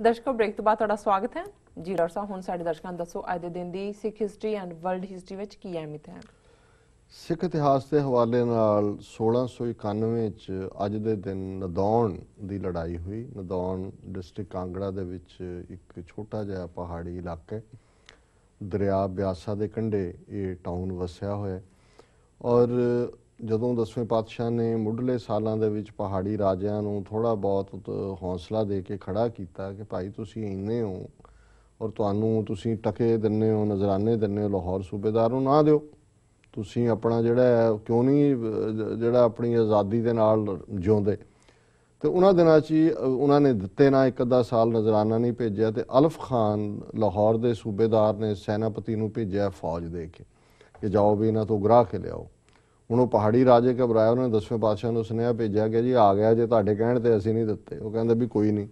ਦਰਸ਼ਕੋ break ਤੋਂ ਬਾਅਦ ਤੁਹਾਡਾ ਸਵਾਗਤ ਹੈ ਜੀ। ਡਾਕਟਰ ਸਾਹਿਬ ਹੁਣ ਸਾਡੇ ਦਰਸ਼ਕਾਂ ਨੂੰ ਦੱਸੋ ਅੱਜ ਦੇ ਦਿਨ ਦੀ ਸਿੱਖ ਹਿਸਟਰੀ ਐਂਡ ਵਰਲਡ ਹਿਸਟਰੀ ਵਿੱਚ ਕੀ ਅਹਿਮੀਅਤ ਹੈ। ਸਿੱਖ ਇਤਿਹਾਸ ਦੇ ਹਵਾਲੇ ਨਾਲ 1691 ਚ ਅੱਜ ਦੇ ਦਿਨ ਨਦੌਣ ਦੀ ਲੜਾਈ ਹੋਈ। ਨਦੌਣ ਡਿਸਟ੍ਰਿਕਟ ਕਾਂਗੜਾ ਦੇ ਵਿੱਚ ਇੱਕ ਛੋਟਾ ਜਿਹਾ ਪਹਾੜੀ ਇਲਾਕਾ, ਦਰਿਆ ਬਿਆਸਾ ਦੇ ਕੰਢੇ ਇਹ ਟਾਊਨ ਵਸਿਆ ਹੋਇਆ। ਔਰ ਜਦੋਂ 10ਵੇਂ ਪਾਤਸ਼ਾਹ ਨੇ ਮੁੱਢਲੇ ਸਾਲਾਂ ਦੇ ਵਿੱਚ ਪਹਾੜੀ ਰਾਜਿਆਂ ਨੂੰ ਥੋੜ੍ਹਾ ਬਹੁਤ ਹੌਸਲਾ ਦੇ ਕੇ ਖੜਾ ਕੀਤਾ ਕਿ ਭਾਈ ਤੁਸੀਂ ਇੰਨੇ ਹੋ ਔਰ ਤੁਹਾਨੂੰ ਤੁਸੀਂ ਟਕੇ ਦਿੰਦੇ ਹੋ, ਨਜ਼ਰਾਨੇ ਦਿੰਦੇ ਹੋ, ਲਾਹੌਰ ਸੂਬੇਦਾਰ ਨੂੰ ਨਾ ਦਿਓ, ਤੁਸੀਂ ਆਪਣਾ ਜਿਹੜਾ ਹੈ ਕਿਉਂ ਨਹੀਂ ਜਿਹੜਾ ਆਪਣੀ ਆਜ਼ਾਦੀ ਦੇ ਨਾਲ ਜਿਉਂਦੇ। ਤੇ ਉਹਨਾਂ ਦਿਨਾਂ 'ਚ ਹੀ ਉਹਨਾਂ ਨੇ ਦਿੱਤੇ ਨਾ, ਇੱਕ ਅੱਧਾ ਸਾਲ ਨਜ਼ਰਾਨਾ ਨਹੀਂ ਭੇਜਿਆ। ਤੇ ਅਲਫ ਖਾਨ ਲਾਹੌਰ ਦੇ ਸੂਬੇਦਾਰ ਨੇ ਸੈਨਾਪਤੀ ਨੂੰ ਭੇਜਿਆ ਫੌਜ ਦੇ ਕੇ ਕਿ ਜਾਓ ਵੀ ਇਹਨਾਂ ਤੋਂ ਉਗਰਾ ਕੇ ਲਿਆਓ। ਹੁਣ ਉਹ ਪਹਾੜੀ ਰਾਜੇ ਘਬਰਾਇਆ, ਉਹਨਾਂ ਨੇ 10ਵੇਂ ਪਾਤਸ਼ਾਹ ਨੂੰ ਸੁਨੇਹਾ ਭੇਜਿਆ ਕਿ ਜੀ ਆ ਗਿਆ ਜੇ, ਤੁਹਾਡੇ ਕਹਿਣ ਤੇ ਅਸੀਂ ਨਹੀਂ ਦਿੱਤੇ। ਉਹ ਕਹਿੰਦੇ ਵੀ ਕੋਈ ਨਹੀਂ,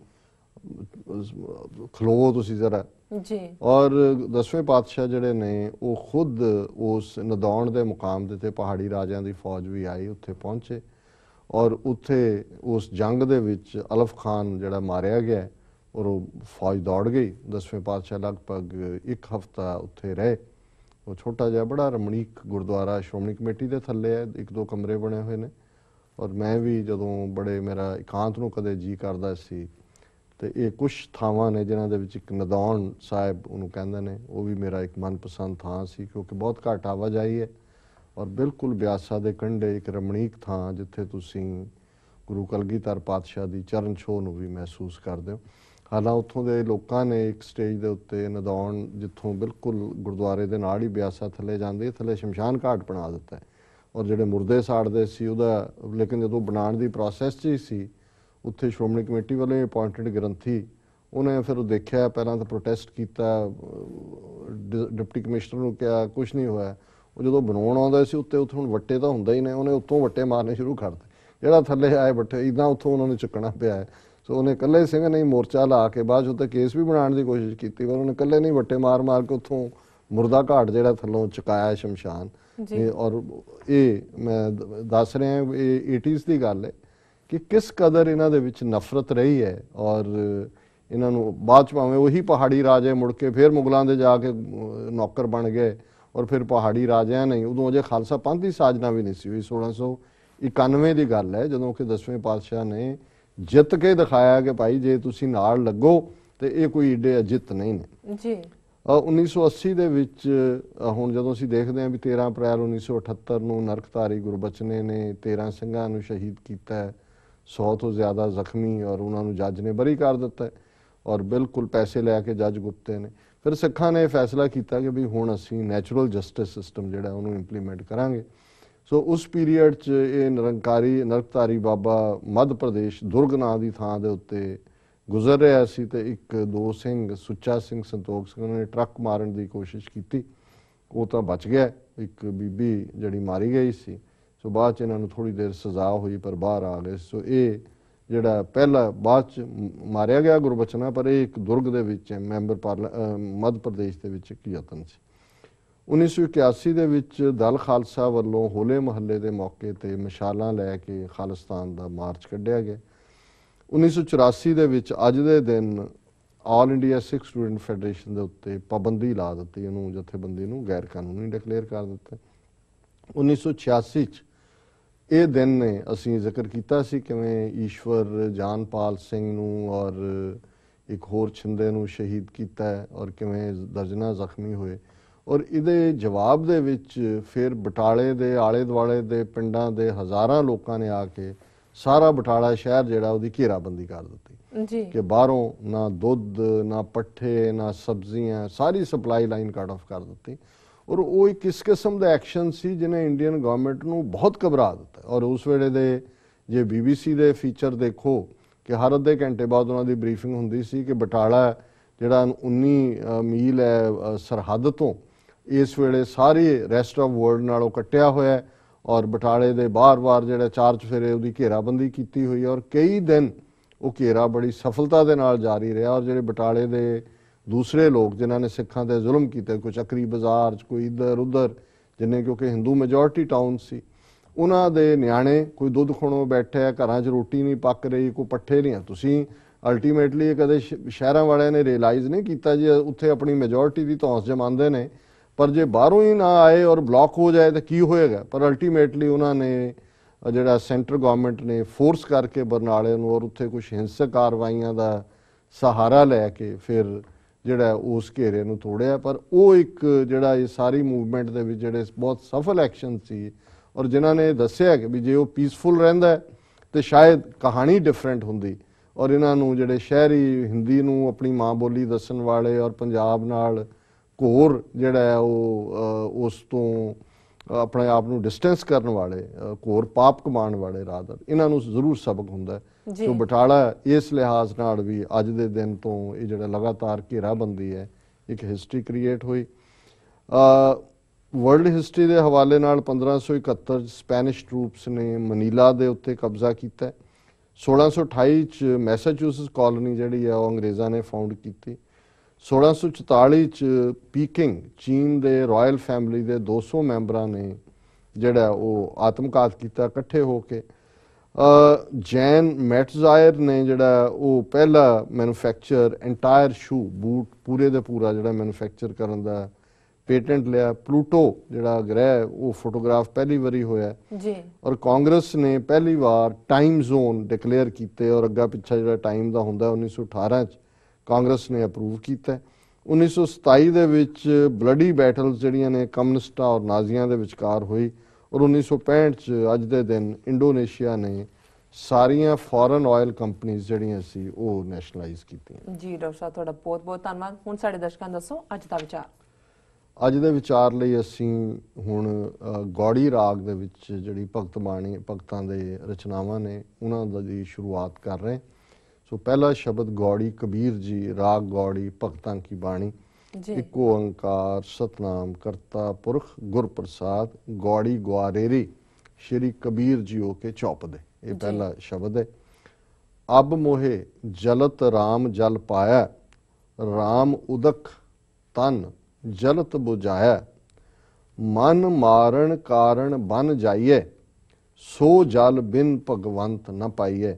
ਖਲੋ ਤੁਸੀਂ ਜ਼ਰਾ ਜੀ। ਔਰ 10ਵੇਂ ਪਾਤਸ਼ਾਹ ਜਿਹੜੇ ਨੇ ਉਹ ਖੁਦ ਉਸ ਨਦੌਣ ਦੇ ਮੁਕਾਮ ਦੇ ਤੇ ਪਹਾੜੀ ਰਾਜਿਆਂ ਦੀ ਫੌਜ ਵੀ ਆਈ, ਉੱਥੇ ਪਹੁੰਚੇ ਔਰ ਉੱਥੇ ਉਸ ਜੰਗ ਦੇ ਵਿੱਚ ਅਲਫ ਖਾਨ ਜਿਹੜਾ ਮਾਰਿਆ ਗਿਆ ਔਰ ਉਹ ਫੌਜ ਦੌੜ ਗਈ। 10ਵੇਂ ਪਾਤਸ਼ਾਹ ਲਗਭਗ ਇੱਕ ਹਫ਼ਤਾ ਉੱਥੇ ਰਹੇ। ਉਹ ਛੋਟਾ ਜਿਹਾ ਬੜਾ ਰਮਣੀਕ ਗੁਰਦੁਆਰਾ ਸ਼੍ਰੋਮਣੀ ਕਮੇਟੀ ਦੇ ਥੱਲੇ ਹੈ, 1-2 ਕਮਰੇ ਬਣੇ ਹੋਏ ਨੇ। ਔਰ ਮੈਂ ਵੀ ਜਦੋਂ ਬੜੇ ਮੇਰਾ ਇਕਾਂਤ ਨੂੰ ਕਦੇ ਜੀ ਕਰਦਾ ਸੀ ਤੇ ਇਹ ਕੁਛ ਥਾਵਾਂ ਨੇ ਜਿਨ੍ਹਾਂ ਦੇ ਵਿੱਚ ਇੱਕ ਨਦੌਣ ਸਾਹਿਬ ਉਹਨੂੰ ਕਹਿੰਦੇ ਨੇ, ਉਹ ਵੀ ਮੇਰਾ ਇੱਕ ਮਨਪਸੰਦ ਥਾਂ ਸੀ ਕਿਉਂਕਿ ਬਹੁਤ ਘੱਟ ਆਵਾਜਾਈ ਹੈ ਔਰ ਬਿਲਕੁਲ ਬਿਆਸਾ ਦੇ ਕੰਢੇ ਇੱਕ ਰਮਣੀਕ ਥਾਂ ਜਿੱਥੇ ਤੁਸੀਂ ਗੁਰੂ ਕਲਗੀਧਰ ਪਾਤਸ਼ਾਹ ਦੀ ਚਰਨ ਛੋਹ ਨੂੰ ਵੀ ਮਹਿਸੂਸ ਕਰਦੇ ਹੋ। ਹਾਲਾਂ ਉੱਥੋਂ ਦੇ ਲੋਕਾਂ ਨੇ ਇੱਕ ਸਟੇਜ ਦੇ ਉੱਤੇ ਨਦੌਣ ਜਿੱਥੋਂ ਬਿਲਕੁਲ ਗੁਰਦੁਆਰੇ ਦੇ ਨਾਲ ਹੀ ਬਿਆਸਾ ਥੱਲੇ ਜਾਂਦੀ, ਥੱਲੇ ਸ਼ਮਸ਼ਾਨ ਘਾਟ ਬਣਾ ਦਿੱਤਾ ਹੈ ਔਰ ਜਿਹੜੇ ਮੁਰਦੇ ਸਾੜਦੇ ਸੀ ਉਹਦਾ, ਲੇਕਿਨ ਜਦੋਂ ਬਣਾਉਣ ਦੀ ਪ੍ਰੋਸੈਸ 'ਚ ਹੀ ਸੀ ਉੱਥੇ ਸ਼੍ਰੋਮਣੀ ਕਮੇਟੀ ਵੱਲੋਂ ਅਪੁਆਇੰਟਡ ਗ੍ਰੰਥੀ ਉਹਨੇ ਫਿਰ ਉਹ ਦੇਖਿਆ, ਪਹਿਲਾਂ ਤਾਂ ਪ੍ਰੋਟੈਸਟ ਕੀਤਾ, ਡਿਪਟੀ ਕਮਿਸ਼ਨਰ ਨੂੰ ਕਿਹਾ, ਕੁਛ ਨਹੀਂ ਹੋਇਆ। ਉਹ ਜਦੋਂ ਬਣਾਉਣ ਆਉਂਦਾ ਸੀ ਉੱਤੇ ਹੁਣ ਵੱਟੇ ਤਾਂ ਹੁੰਦਾ ਹੀ ਨੇ, ਉਹਨੇ ਉੱਤੋਂ ਵੱਟੇ ਮਾਰਨੇ ਸ਼ੁਰੂ ਕਰਤੇ, ਜਿਹੜਾ ਥੱਲੇ ਆਏ ਵੱਟੇ ਇੱਦਾਂ ਉੱਥੋਂ ਉਹਨਾਂ ਨੂੰ ਚੁੱਕਣਾ ਪਿਆ ਹੈ। ਸੋ ਉਹਨੇ ਇਕੱਲੇ ਸਿੰਘ ਨਹੀਂ ਮੋਰਚਾ ਲਾ ਕੇ ਬਾਅਦ 'ਚ ਉੱਤੇ ਕੇਸ ਵੀ ਬਣਾਉਣ ਦੀ ਕੋਸ਼ਿਸ਼ ਕੀਤੀ, ਪਰ ਉਹਨੇ ਇਕੱਲੇ ਨਹੀਂ ਵੱਟੇ ਮਾਰ ਮਾਰ ਕੇ ਉੱਥੋਂ ਮੁਰਦਾ ਘਾਟ ਜਿਹੜਾ ਥੱਲੋਂ ਚੁਕਾਇਆ ਸ਼ਮਸ਼ਾਨ। ਔਰ ਇਹ ਮੈਂ ਦੱਸ ਰਿਹਾ ਇਹ 80s ਦੀ ਗੱਲ ਹੈ ਕਿ ਕਿਸ ਕਦਰ ਇਹਨਾਂ ਦੇ ਵਿੱਚ ਨਫ਼ਰਤ ਰਹੀ ਹੈ। ਔਰ ਇਹਨਾਂ ਨੂੰ ਬਾਅਦ 'ਚ ਭਾਵੇਂ ਉਹੀ ਪਹਾੜੀ ਰਾਜੇ ਮੁੜ ਕੇ ਫਿਰ ਮੁਗਲਾਂ ਦੇ ਜਾ ਕੇ ਨੌਕਰ ਬਣ ਗਏ ਔਰ ਫਿਰ ਪਹਾੜੀ ਰਾਜਿਆਂ ਨੇ, ਉਦੋਂ ਅਜੇ ਖਾਲਸਾ ਪੰਥ ਦੀ ਸਾਜਨਾ ਵੀ ਨਹੀਂ ਸੀ ਹੋਈ। 1691 ਦੀ ਗੱਲ ਹੈ ਜਦੋਂ ਕਿ 10ਵੇਂ ਪਾਤਸ਼ਾਹ ਨੇ ਜਿੱਤ ਕੇ ਦਿਖਾਇਆ ਕਿ ਭਾਈ ਜੇ ਤੁਸੀਂ ਨਾਲ ਲੱਗੋ ਤੇ ਇਹ ਕੋਈ ਏਡੇ ਅਜਿੱਤ ਨਹੀਂ ਨੇ ਜੀ। 1980 ਦੇ ਵਿੱਚ ਹੁਣ ਜਦੋਂ ਅਸੀਂ ਦੇਖਦੇ ਹਾਂ ਵੀ 13 ਅਪ੍ਰੈਲ 1978 ਨੂੰ ਨਰਕਧਾਰੀ ਗੁਰਬਚਨੇ ਨੇ 13 ਸਿੰਘਾਂ ਨੂੰ ਸ਼ਹੀਦ ਕੀਤਾ ਹੈ, 100 ਤੋਂ ਜ਼ਿਆਦਾ ਜ਼ਖਮੀ, ਔਰ ਉਹਨਾਂ ਨੂੰ ਜੱਜ ਨੇ ਬਰੀ ਕਰ ਦਿੱਤਾ ਔਰ ਬਿਲਕੁਲ ਪੈਸੇ ਲੈ ਕੇ ਜੱਜ ਗੁੱਤੇ ਨੇ। ਫਿਰ ਸਿੱਖਾਂ ਨੇ ਫੈਸਲਾ ਕੀਤਾ ਕਿ ਵੀ ਹੁਣ ਅਸੀਂ ਨੈਚੁਰਲ ਜਸਟਿਸ ਸਿਸਟਮ ਜਿਹੜਾ ਉਹਨੂੰ ਇੰਪਲੀਮੈਂਟ ਕਰਾਂਗੇ। ਸੋ ਉਸ ਪੀਰੀਅਡ 'ਚ ਇਹ ਨਰਕਧਾਰੀ ਬਾਬਾ ਮੱਧ ਪ੍ਰਦੇਸ਼ ਦੁਰਗ ਨਾਂ ਦੀ ਥਾਂ ਦੇ ਉੱਤੇ ਗੁਜ਼ਰ ਰਿਹਾ ਸੀ ਤੇ 1-2 ਸਿੰਘ, ਸੁੱਚਾ ਸਿੰਘ, ਸੰਤੋਖ ਸਿੰਘ ਨੇ ਟਰੱਕ ਮਾਰਨ ਦੀ ਕੋਸ਼ਿਸ਼ ਕੀਤੀ, ਉਹ ਤਾਂ ਬਚ ਗਿਆ। ਇੱਕ ਬੀਬੀ ਜਿਹੜੀ ਮਾਰੀ ਗਈ ਸੀ। ਸੋ ਬਾਅਦ 'ਚ ਇਹਨਾਂ ਨੂੰ ਥੋੜ੍ਹੀ ਦੇਰ ਸਜ਼ਾ ਹੋਈ ਪਰ ਬਾਹਰ ਆ ਗਏ। ਸੋ ਇਹ ਜਿਹੜਾ ਪਹਿਲਾ ਬਾਅਦ 'ਚ ਮਾਰਿਆ ਗਿਆ ਗੁਰਬਚਨਾ, ਪਰ ਇਹ ਇੱਕ ਦੁਰਗ ਦੇ ਵਿੱਚ ਮੱਧ ਪ੍ਰਦੇਸ਼ ਦੇ ਵਿੱਚ ਇੱਕ ਯਤਨ ਸੀ। 1981 ਦੇ ਵਿੱਚ ਦਲ ਖਾਲਸਾ ਵੱਲੋਂ ਹੋਲੇ ਮਹੱਲੇ ਦੇ ਮੌਕੇ 'ਤੇ ਮਸ਼ਾਲਾਂ ਲੈ ਕੇ ਖਾਲਿਸਤਾਨ ਦਾ ਮਾਰਚ ਕੱਢਿਆ ਗਿਆ। 1984 ਦੇ ਵਿੱਚ ਅੱਜ ਦੇ ਦਿਨ ਆਲ ਇੰਡੀਆ ਸਿੱਖ ਸਟੂਡੈਂਟ ਫੈਡਰੇਸ਼ਨ ਦੇ ਉੱਤੇ ਪਾਬੰਦੀ ਲਾ ਦਿੱਤੀ, ਉਹਨੂੰ ਜਥੇਬੰਦੀ ਨੂੰ ਗੈਰ ਕਾਨੂੰਨੀ ਡਿਕਲੇਅਰ ਕਰ ਦਿੱਤਾ। 1986 'ਚ ਇਹ ਦਿਨ ਨੇ ਅਸੀਂ ਜ਼ਿਕਰ ਕੀਤਾ ਸੀ ਕਿਵੇਂ ਈਸ਼ਵਰ ਜਾਨਪਾਲ ਸਿੰਘ ਨੂੰ ਔਰ ਇੱਕ ਹੋਰ ਛਿੰਦੇ ਨੂੰ ਸ਼ਹੀਦ ਕੀਤਾ ਔਰ ਕਿਵੇਂ ਦਰਜਨਾਂ ਜ਼ਖਮੀ ਹੋਏ। ਔਰ ਇਹਦੇ ਜਵਾਬ ਦੇ ਵਿੱਚ ਫਿਰ ਬਟਾਲੇ ਦੇ ਆਲੇ ਦੁਆਲੇ ਦੇ ਪਿੰਡਾਂ ਦੇ ਹਜ਼ਾਰਾਂ ਲੋਕਾਂ ਨੇ ਆ ਕੇ ਸਾਰਾ ਬਟਾਲਾ ਸ਼ਹਿਰ ਜਿਹੜਾ ਉਹਦੀ ਘੇਰਾਬੰਦੀ ਕਰ ਦਿੱਤੀ ਕਿ ਬਾਹਰੋਂ ਨਾ ਦੁੱਧ, ਨਾ ਪੱਠੇ, ਨਾ ਸਬਜ਼ੀਆਂ, ਸਾਰੀ ਸਪਲਾਈ ਲਾਈਨ ਕੱਟ ਆਫ ਕਰ ਦਿੱਤੀ। ਔਰ ਉਹ ਇੱਕ ਇਸ ਕਿਸਮ ਦਾ ਐਕਸ਼ਨ ਸੀ ਜਿਹਨੇ ਇੰਡੀਅਨ ਗਵਰਨਮੈਂਟ ਨੂੰ ਬਹੁਤ ਘਬਰਾ ਦਿੱਤਾ। ਔਰ ਉਸ ਵੇਲੇ ਦੇ ਜੇ BBC ਦੇ ਫੀਚਰ ਦੇਖੋ ਕਿ ਹਰ ਅੱਧੇ ਘੰਟੇ ਬਾਅਦ ਉਹਨਾਂ ਦੀ ਬਰੀਫਿੰਗ ਹੁੰਦੀ ਸੀ ਕਿ ਬਟਾਲਾ ਜਿਹੜਾ 19 ਮੀਲ ਹੈ ਸਰਹੱਦ ਤੋਂ, ਇਸ ਵੇਲੇ ਸਾਰੀ ਰੈਸਟ ਆਫ ਵਰਲਡ ਨਾਲੋਂ ਕੱਟਿਆ ਹੋਇਆ ਔਰ ਬਟਾਲੇ ਦੇ ਬਾਰ-ਬਾਰ ਜਿਹੜਾ 4 ਚੁਫੇਰੇ ਉਹਦੀ ਘੇਰਾਬੰਦੀ ਕੀਤੀ ਹੋਈ ਔਰ ਕਈ ਦਿਨ ਉਹ ਘੇਰਾ ਬੜੀ ਸਫਲਤਾ ਦੇ ਨਾਲ ਜਾਰੀ ਰਿਹਾ। ਔਰ ਜਿਹੜੇ ਬਟਾਲੇ ਦੇ ਦੂਸਰੇ ਲੋਕ ਜਿਨ੍ਹਾਂ ਨੇ ਸਿੱਖਾਂ 'ਤੇ ਜ਼ੁਲਮ ਕੀਤੇ, ਕੋਈ ਚੱਕਰੀ ਬਾਜ਼ਾਰ 'ਚ, ਕੋਈ ਇੱਧਰ ਉੱਧਰ, ਜਿੰਨੇ ਕਿਉਂਕਿ ਹਿੰਦੂ ਮੈਜੋਰਟੀ ਟਾਊਨ ਸੀ, ਉਹਨਾਂ ਦੇ ਨਿਆਣੇ ਕੋਈ ਦੁੱਧ ਖੋਣੋਂ ਬੈਠੇ ਆ, ਘਰਾਂ 'ਚ ਰੋਟੀ ਨਹੀਂ ਪੱਕ ਰਹੀ, ਕੋਈ ਪੱਠੇ ਨਹੀਂ ਆ। ਤੁਸੀਂ ਅਲਟੀਮੇਟਲੀ ਇਹ ਕਦੇ ਸ਼ਹਿਰਾਂ ਵਾਲਿਆਂ ਨੇ ਰਿਅਲਾਈਜ਼ ਨਹੀਂ ਕੀਤਾ ਜੀ ਉੱਥੇ ਆਪਣੀ ਮੈਜੋਰਿਟੀ ਦੀ ਧੌਂਸ ਜਮਾਉਂਦੇ ਨੇ, ਪਰ ਜੇ ਬਾਹਰੋਂ ਹੀ ਨਾ ਆਏ ਔਰ ਬਲੌਕ ਹੋ ਜਾਏ ਤਾਂ ਕੀ ਹੋਏਗਾ। ਪਰ ਅਲਟੀਮੇਟਲੀ ਉਹਨਾਂ ਨੇ ਜਿਹੜਾ ਸੈਂਟਰ ਗਵਰਨਮੈਂਟ ਨੇ ਫੋਰਸ ਕਰਕੇ ਬਰਨਾਲੇ ਨੂੰ ਔਰ ਉੱਥੇ ਕੁਝ ਹਿੰਸਕ ਕਾਰਵਾਈਆਂ ਦਾ ਸਹਾਰਾ ਲੈ ਕੇ ਫਿਰ ਜਿਹੜਾ ਉਸ ਘੇਰੇ ਨੂੰ ਤੋੜਿਆ। ਪਰ ਉਹ ਇੱਕ ਜਿਹੜਾ ਇਹ ਸਾਰੀ ਮੂਵਮੈਂਟ ਦੇ ਵਿੱਚ ਜਿਹੜੇ ਬਹੁਤ ਸਫਲ ਐਕਸ਼ਨ ਸੀ ਔਰ ਜਿਨ੍ਹਾਂ ਨੇ ਦੱਸਿਆ ਕਿ ਵੀ ਜੇ ਉਹ ਪੀਸਫੁਲ ਰਹਿੰਦਾ ਤੇ ਸ਼ਾਇਦ ਕਹਾਣੀ ਡਿਫਰੈਂਟ ਹੁੰਦੀ। ਔਰ ਇਹਨਾਂ ਨੂੰ ਜਿਹੜੇ ਸ਼ਹਿਰੀ ਹਿੰਦੀ ਨੂੰ ਆਪਣੀ ਮਾਂ ਬੋਲੀ ਦੱਸਣ ਵਾਲੇ ਔਰ ਪੰਜਾਬ ਨਾਲ ਘੋਰ ਜਿਹੜਾ ਹੈ ਉਹ ਉਸ ਤੋਂ ਆਪਣੇ ਆਪ ਨੂੰ ਡਿਸਟੈਂਸ ਕਰਨ ਵਾਲੇ, ਘੋਰ ਪਾਪ ਕਮਾਉਣ ਵਾਲੇ ਰਾਦਰ, ਇਹਨਾਂ ਨੂੰ ਜ਼ਰੂਰ ਸਬਕ ਹੁੰਦਾ। ਸੋ ਬਟਾਲਾ ਇਸ ਲਿਹਾਜ਼ ਨਾਲ ਵੀ ਅੱਜ ਦੇ ਦਿਨ ਤੋਂ ਇਹ ਜਿਹੜਾ ਲਗਾਤਾਰ ਘੇਰਾਬੰਦੀ ਹੈ ਇੱਕ ਹਿਸਟਰੀ ਕ੍ਰੀਏਟ ਹੋਈ। ਵਰਲਡ ਹਿਸਟਰੀ ਦੇ ਹਵਾਲੇ ਨਾਲ 1571 ਸਪੈਨਿਸ਼ ਟਰੂਪਸ ਨੇ ਮਨੀਲਾ ਦੇ ਉੱਤੇ ਕਬਜ਼ਾ ਕੀਤਾ। 1628 ਚ ਮੈਸਾਚੂਸਟਸ ਕਾਲੋਨੀ ਜਿਹੜੀ ਹੈ ਉਹ ਅੰਗਰੇਜ਼ਾਂ ਨੇ ਫਾਊਂਡ ਕੀਤੀ। 1644 ਚ ਪੀਕਿੰਗ ਚੀਨ ਦੇ ਰਾਇਲ ਫੈਮਿਲੀ ਦੇ 200 ਮੈਂਬਰਾਂ ਨੇ ਜਿਹੜਾ ਉਹ ਆਤਮਘਾਤ ਕੀਤਾ ਇਕੱਠੇ ਹੋ ਕੇ। ਜੈਨ ਮੈਟਜ਼ਾਇਰ ਨੇ ਜਿਹੜਾ ਉਹ ਪਹਿਲਾ ਮੈਨੂਫੈਕਚਰ ਐਂਟਾਇਰ ਸ਼ੂ ਬੂਟ ਪੂਰੇ ਦਾ ਪੂਰਾ ਜਿਹੜਾ ਮੈਨੂਫੈਕਚਰ ਕਰਨ ਦਾ ਪੇਟੈਂਟ ਲਿਆ। ਪਲੂਟੋ ਜਿਹੜਾ ਗ੍ਰਹਿ ਉਹ ਫੋਟੋਗ੍ਰਾਫ ਪਹਿਲੀ ਵਾਰੀ ਹੋਇਆ ਜੀ। ਔਰ ਕਾਂਗਰਸ ਨੇ ਪਹਿਲੀ ਵਾਰ ਟਾਈਮ ਜ਼ੋਨ ਡਿਕਲੇਅਰ ਕੀਤੇ ਔਰ ਅੱਗਾ ਪਿੱਛਾ ਜਿਹੜਾ ਟਾਈਮ ਦਾ ਹੁੰਦਾ 1918 ਚ ਕਾਂਗਰਸ ਨੇ ਅਪਰੂਵ ਕੀਤਾ। 1927 ਦੇ ਵਿੱਚ ਬਲੱਡੀ ਬੈਟਲਸ ਜਿਹੜੀਆਂ ਨੇ ਕਮਿਊਨਿਸਟਾਂ ਔਰ ਨਾਜ਼ੀਆਂ ਦੇ ਵਿਚਕਾਰ ਹੋਈ ਔਰ 1965 ਚ ਅੱਜ ਦੇ ਦਿਨ ਇੰਡੋਨੇਸ਼ੀਆ ਨੇ ਸਾਰੀਆਂ ਫੋਰਨ ਆਇਲ ਕੰਪਨੀਆਂ ਜਿਹੜੀਆਂ ਸੀ ਉਹ ਨੈਸ਼ਨਲਾਈਜ਼ ਕੀਤੀਆਂ। ਜੀ ਡਾਕਟਰ ਸਾਹਿਬ ਤੁਹਾਡਾ ਬਹੁਤ ਬਹੁਤ ਧੰਨਵਾਦ। ਹੁਣ ਸਾਡੇ ਦਰਸ਼ਕਾਂ ਨੂੰ ਦੱਸੋ ਅੱਜ ਦਾ ਵਿਚਾਰ। ਅੱਜ ਦੇ ਵਿਚਾਰ ਲਈ ਅਸੀਂ ਹੁਣ ਗੌੜੀ ਰਾਗ ਦੇ ਵਿੱਚ ਜਿਹੜੀ ਭਗਤ ਬਾਣੀ ਭਗਤਾਂ ਦੇ ਰਚਨਾਵਾਂ ਨੇ ਉਹਨਾਂ ਦੀ ਸ਼ੁਰੂਆਤ ਕਰ ਰਹੇ। ਸੋ ਪਹਿਲਾ ਸ਼ਬਦ ਗੌੜੀ ਕਬੀਰ ਜੀ, ਰਾਗ ਗੌੜੀ ਭਗਤਾਂ ਕੀ ਬਾਣੀ। ਇੱਕ ਓੰਕਾਰ ਸਤਨਾਮ ਕਰਤਾ ਪੁਰਖ ਗੁਰ ਪ੍ਰਸਾਦ, ਗੌੜੀ ਗੁਆਰੇਰੀ ਸ਼੍ਰੀ ਕਬੀਰ ਜੀਓ ਕੇ ਚੌਪਦੇ। ਇਹ ਪਹਿਲਾ ਸ਼ਬਦ ਹੈ। ਅਬ ਮੋਹੇ ਜਲਤ ਰਾਮ ਜਲ ਪਾਇਆ, ਰਾਮ ਉਦਕ ਤਨ ਜਲਤ ਬੁਝਾਇਆ। ਮਨ ਮਾਰਨ ਕਾਰਨ ਬਨ ਜਾਈਏ, ਸੋ ਜਲ ਬਿਨ ਭਗਵੰਤ ਨ ਪਾਈਏ।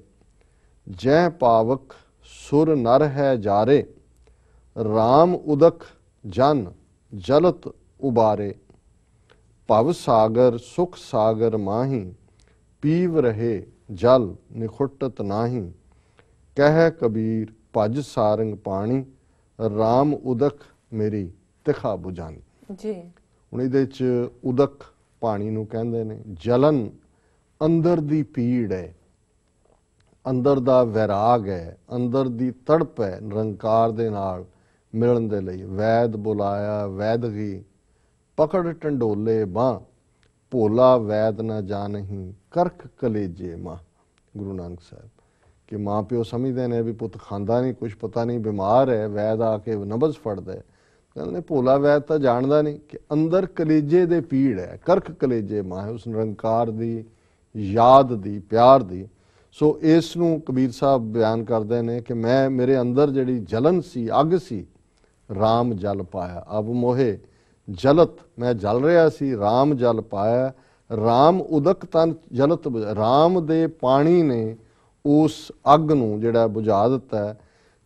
ਜੈ ਪਾਵਕ ਸੁਰ ਨਰ ਹੈ ਜਾਰੇ, ਰਾਮ ਉਦਕ ਜਨ ਜਲਤ ਉਬਾਰੇ। ਭਵ ਸਾਗਰ ਸੁਖ ਸਾਗਰ ਮਾਹੀ, ਪੀਵ ਰਹੇ ਜਲ ਨਿਖੁੱਟਤ ਨਾਹੀ। ਕਹਿ ਕਬੀਰ ਭਜ ਸਾਰੰਗ ਪਾਣੀ, ਰਾਮ ਉਦਕ ਮੇਰੀ ਤਿਖਾ ਬੁਝਾਨੀ। ਜੀ ਹੁਣ ਇਹਦੇ ਚ ਉਦਕ ਪਾਣੀ ਨੂੰ ਕਹਿੰਦੇ ਨੇ। ਜਲਨ ਅੰਦਰ ਦੀ ਪੀੜ ਹੈ, ਅੰਦਰ ਦਾ ਵੈਰਾਗ ਹੈ, ਅੰਦਰ ਦੀ ਤੜਪ ਹੈ ਨਿਰੰਕਾਰ ਦੇ ਨਾਲ ਮਿਲਣ ਦੇ ਲਈ। ਵੈਦ ਬੁਲਾਇਆ ਵੈਦਗੀ, ਪਕੜ ਟੰਡੋਲੇ ਬਾਂਹ, ਭੋਲਾ ਵੈਦ ਨਾ ਜਾਣਹੀ ਕਰਖ ਕਲੇਜੇ ਮਾਂ। ਗੁਰੂ ਨਾਨਕ ਸਾਹਿਬ ਕਿ ਮਾਂ ਪਿਓ ਸਮਝਦੇ ਨੇ ਵੀ ਪੁੱਤ ਖਾਂਦਾ ਨਹੀਂ ਕੁਛ, ਪਤਾ ਨਹੀਂ ਬਿਮਾਰ ਹੈ, ਵੈਦ ਆ ਕੇ ਨਬਜ਼ ਫੜਦਾ ਹੈ। ਕਹਿੰਦੇ ਭੋਲਾ ਵੈਦ ਤਾਂ ਜਾਣਦਾ ਨਹੀਂ ਕਿ ਅੰਦਰ ਕਲੇਜੇ ਦੇ ਪੀੜ ਹੈ, ਕਰਖ ਕਲੇਜੇ ਮਾਂ ਹੈ ਉਸ ਨਿਰੰਕਾਰ ਦੀ ਯਾਦ ਦੀ ਪਿਆਰ ਦੀ। ਸੋ ਇਸ ਨੂੰ ਕਬੀਰ ਸਾਹਿਬ ਬਿਆਨ ਕਰਦੇ ਨੇ ਕਿ ਮੈਂ ਮੇਰੇ ਅੰਦਰ ਜਿਹੜੀ ਜਲਨ ਸੀ, ਅੱਗ ਸੀ, ਰਾਮ ਜਲ ਪਾਇਆ। ਅਬ ਮੋਹੇ ਜਲਤ ਮੈਂ ਜਲ ਰਿਹਾ ਸੀ, ਰਾਮ ਜਲ ਪਾਇਆ। ਰਾਮ ਉਦਕ ਤਨ ਜਲਤ, ਰਾਮ ਦੇ ਪਾਣੀ ਨੇ ਉਸ ਅੱਗ ਨੂੰ ਜਿਹੜਾ ਬੁਝਾ ਦਿੱਤਾ।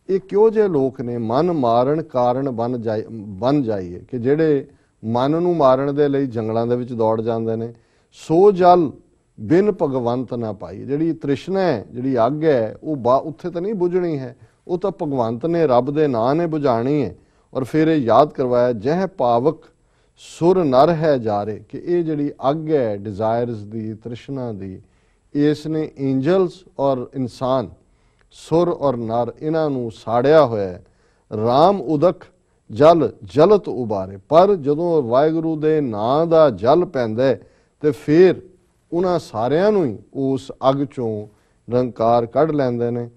ਇਹ ਕਿਉਂ ਜਿਹੇ ਲੋਕ ਨੇ ਮਨ ਮਾਰਨ ਕਾਰਨ ਬਨ ਜਾਈਏ ਕਿ ਜਿਹੜੇ ਮਨ ਨੂੰ ਮਾਰਨ ਦੇ ਲਈ ਜੰਗਲਾਂ ਦੇ ਵਿੱਚ ਦੌੜ ਜਾਂਦੇ ਨੇ। ਸੋ ਜਲ ਬਿਨ ਭਗਵੰਤ ਨਾ ਪਾਈ, ਜਿਹੜੀ ਤ੍ਰਿਸ਼ਨਾ ਹੈ, ਜਿਹੜੀ ਅੱਗ ਹੈ ਉਹ ਉੱਥੇ ਤਾਂ ਨਹੀਂ ਬੁਝਣੀ ਹੈ, ਉਹ ਤਾਂ ਭਗਵੰਤ ਨੇ ਰੱਬ ਦੇ ਨਾਂ ਨੇ ਬੁਝਾਣੀ ਹੈ। ਔਰ ਫਿਰ ਇਹ ਯਾਦ ਕਰਵਾਇਆ ਜਹ ਪਾਵਕ ਸੁਰ ਨਰ ਹੈ ਜਾਰੇ ਕਿ ਇਹ ਜਿਹੜੀ ਅੱਗ ਹੈ ਡਿਜ਼ਾਇਰਸ ਦੀ, ਤ੍ਰਿਸ਼ਨਾ ਦੀ, ਇਸ ਨੇ ਐਂਜਲਸ ਔਰ ਇਨਸਾਨ ਸੁਰ ਔਰ ਨਰ ਇਹਨਾਂ ਨੂੰ ਸਾੜਿਆ ਹੋਇਆ ਹੈ। ਰਾਮ ਉਦਕ ਜਲ ਜਲਤ ਉਬਾਰੇ। ਪਰ ਜਦੋਂ ਵਾਹਿਗੁਰੂ ਦੇ ਨਾਂ ਦਾ ਜਲ ਪੈਂਦਾ ਤੇ ਫਿਰ ਉਹਨਾਂ ਸਾਰਿਆਂ ਨੂੰ ਹੀ ਉਸ ਅੱਗ ਚੋਂ ਨਿਰੰਕਾਰ ਕੱਢ ਲੈਂਦੇ ਨੇ।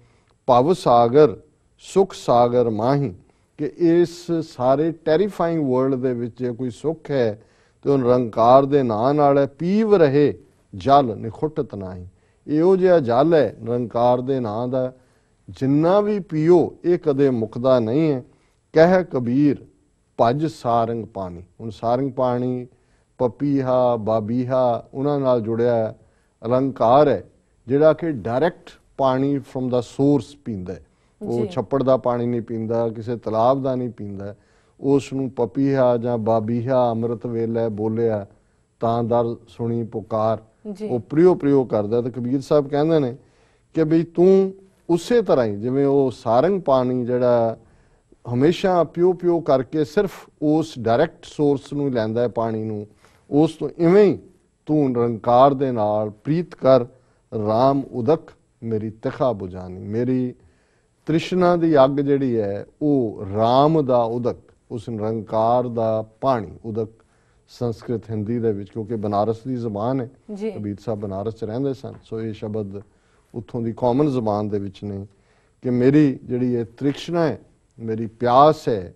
ਭਵ ਸਾਗਰ ਸੁਖ ਸਾਗਰ ਮਾਹੀ ਕਿ ਇਸ ਸਾਰੇ ਟੈਰੀਫਾਈਂਗ ਵਰਲਡ ਦੇ ਵਿੱਚ ਜੇ ਕੋਈ ਸੁੱਖ ਹੈ ਤੇ ਉਹ ਨਿਰੰਕਾਰ ਦੇ ਨਾਂ ਨਾਲ ਹੈ। ਪੀਵ ਰਹੇ ਜਲ ਨਿਖੁੱਟਤ ਨਾਹੀ, ਇਹੋ ਜਿਹਾ ਜਲ ਹੈ ਨਿਰੰਕਾਰ ਦੇ ਨਾਂ ਦਾ, ਜਿੰਨਾ ਵੀ ਪੀਓ ਇਹ ਕਦੇ ਮੁੱਕਦਾ ਨਹੀਂ ਹੈ। ਕਹਿ ਕਬੀਰ ਭਜ ਸਾਰੰਗ ਪਾਣੀ। ਹੁਣ ਸਾਰੰਗ ਪਾਣੀ ਪਪੀਹਾ ਬਾਬੀਹਾ ਉਹਨਾਂ ਨਾਲ ਜੁੜਿਆ ਅਲੰਕਾਰ ਹੈ ਜਿਹੜਾ ਕਿ ਡਾਇਰੈਕਟ ਪਾਣੀ ਫਰੋਮ ਦਾ ਸੋਰਸ ਪੀਂਦਾ ਹੈ। ਉਹ ਛੱਪੜ ਦਾ ਪਾਣੀ ਨਹੀਂ ਪੀਂਦਾ, ਕਿਸੇ ਤਲਾਬ ਦਾ ਨਹੀਂ ਪੀਂਦਾ, ਉਸ ਨੂੰ ਪਪੀਹਾ ਜਾਂ ਬਾਬੀਹਾ ਅੰਮ੍ਰਿਤ ਵੇਲੇ ਬੋਲਿਆ ਤਾਂ ਦਰ ਸੁਣੀ ਪੁਕਾਰ, ਉਹ ਪ੍ਰਿਓ ਪ੍ਰਿਓ ਕਰਦਾ। ਤੇ ਕਬੀਰ ਸਾਹਿਬ ਕਹਿੰਦੇ ਨੇ ਕਿ ਵੀ ਤੂੰ ਉਸੇ ਤਰ੍ਹਾਂ ਹੀ ਜਿਵੇਂ ਉਹ ਸਾਰੰਗ ਪਾਣੀ ਜਿਹੜਾ ਹਮੇਸ਼ਾ ਪਿਓ ਪਿਓ ਕਰਕੇ ਸਿਰਫ ਉਸ ਡਾਇਰੈਕਟ ਸੋਰਸ ਨੂੰ ਲੈਂਦਾ ਹੈ ਪਾਣੀ ਨੂੰ, ਉਸ ਤੋਂ ਇਵੇਂ ਹੀ ਤੂੰ ਨਿਰੰਕਾਰ ਦੇ ਨਾਲ ਪ੍ਰੀਤ ਕਰ। ਰਾਮ ਉਦਕ ਮੇਰੀ ਤਿਖਾ ਬੁਝਾਨੀ, ਮੇਰੀ ਤ੍ਰਿਸ਼ਨਾ ਦੀ ਅੱਗ ਜਿਹੜੀ ਹੈ ਉਹ ਰਾਮ ਦਾ ਉਦਕ, ਉਸ ਨਿਰੰਕਾਰ ਦਾ ਪਾਣੀ। ਉਦਕ ਸੰਸਕ੍ਰਿਤ ਹਿੰਦੀ ਦੇ ਵਿੱਚ, ਕਿਉਂਕਿ ਬਨਾਰਸ ਦੀ ਜ਼ਬਾਨ ਹੈ, ਕਬੀਰ ਸਾਹਿਬ ਬਨਾਰਸ 'ਚ ਰਹਿੰਦੇ ਸਨ, ਸੋ ਇਹ ਸ਼ਬਦ ਉੱਥੋਂ ਦੀ ਕਾਮਨ ਜ਼ਬਾਨ ਦੇ ਵਿੱਚ ਨੇ ਕਿ ਮੇਰੀ ਜਿਹੜੀ ਇਹ ਤ੍ਰਿਸ਼ਨਾ ਹੈ, ਮੇਰੀ ਪਿਆਸ ਹੈ,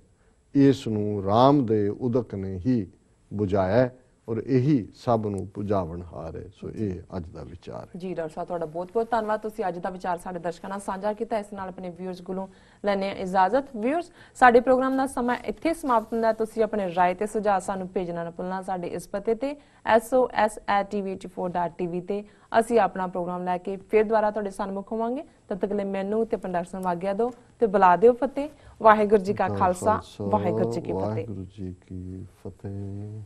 ਇਸ ਨੂੰ ਰਾਮ ਦੇ ਉਦਕ ਨੇ ਹੀ ਬੁਝਾਇਆ ਔਰ ਇਹੀ ਸਭ ਨੂੰ ਪੁਜਾਵਣਹਾਰ ਹੈ। ਸੋ ਇਹ ਅੱਜ ਦਾ ਵਿਚਾਰ ਹੈ ਜੀ। ਡਾਕਟਰ ਸਾਹਿਬ ਤੁਹਾਡਾ ਬਹੁਤ ਬਹੁਤ ਧੰਨਵਾਦ, ਤੁਸੀਂ ਅੱਜ ਦਾ ਵਿਚਾਰ ਸਾਡੇ ਦਰਸ਼ਕਾਂ ਨਾਲ ਸਾਂਝਾ ਕੀਤਾ। ਇਸ ਨਾਲ ਆਪਣੇ ਵਿਊਅਰਸ ਕੋਲੋਂ ਲੈਣੇ ਆ ਇਜਾਜ਼ਤ। ਵਿਊਅਰਸ, ਸਾਡੇ ਪ੍ਰੋਗਰਾਮ ਦਾ ਸਮਾਂ ਇੱਥੇ ਸਮਾਪਤ ਹੁੰਦਾ। ਤੁਸੀਂ ਆਪਣੇ ਰਾਏ ਤੇ ਸੁਝਾਅ ਸਾਨੂੰ ਭੇਜਣਾ ਨਾ ਭੁੱਲਣਾ ਸਾਡੇ ਇਸ ਪਤੇ ਤੇ sos@tv84.tv ਤੇ। ਅਸੀਂ ਆਪਣਾ ਪ੍ਰੋਗਰਾਮ ਲੈ ਕੇ ਫਿਰ ਦੁਬਾਰਾ ਤੁਹਾਡੇ ਸਨਮੁਖ ਹੋਵਾਂਗੇ। ਤਦ ਤੱਕ ਲਈ ਮੈਨੂੰ ਤੇ ਪੰਡਤ ਸਿੰਘ ਆਗਿਆ ਦਿਓ ਤੇ ਬੁਲਾ ਦਿਓ ਫਤਿਹ। ਵਾਹਿਗੁਰੂ ਜੀ ਕਾ ਖਾਲਸਾ, ਵਾਹਿਗੁਰੂ ਜੀ ਕੀ ਫਤਿਹ। ਵਾਹਿਗੁਰੂ ਜੀ ਕੀ ਫਤਿਹ।